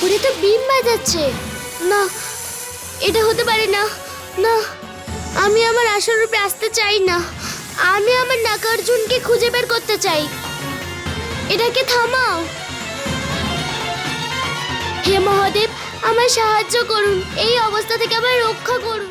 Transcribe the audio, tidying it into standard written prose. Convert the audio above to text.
কাপড়ে তো বিম বাজাচ্ছে। না, এটা হতে পারে না। না, আমি আমার আসল রূপে আসতে চাই না। আমি আমার নাগার্জুনকে খুঁজে বের করতে চাই। এটাকে থামাও। হে মহাদেব, আমায় সাহায্য করুন, এই অবস্থা থেকে আমায় রক্ষা করুন।